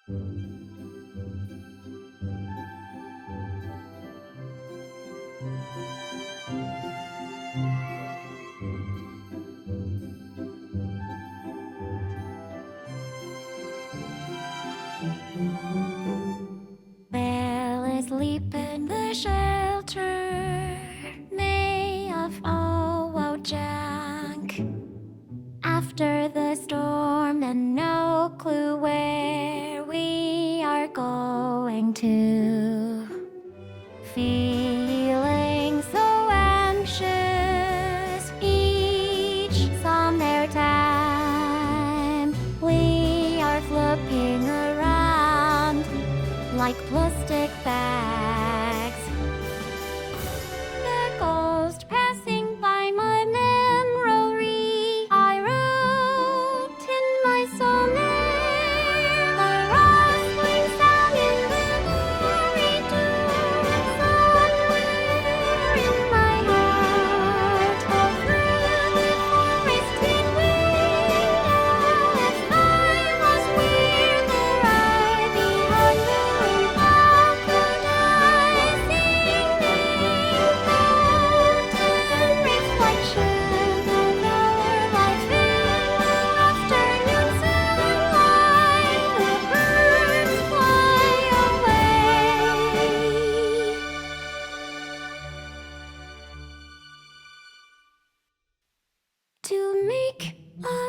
Fell asleep in the shelter made of old junk. After the storm and no clue where we are going to. Feeling so anxious each summer time. We are flipping around like plastic bags. The ghost passing by my memory, I wrote in my sonnet. The rustling sound in the corridor, somewhere in my heart, all through the forested window. If I was where there are behind the to make a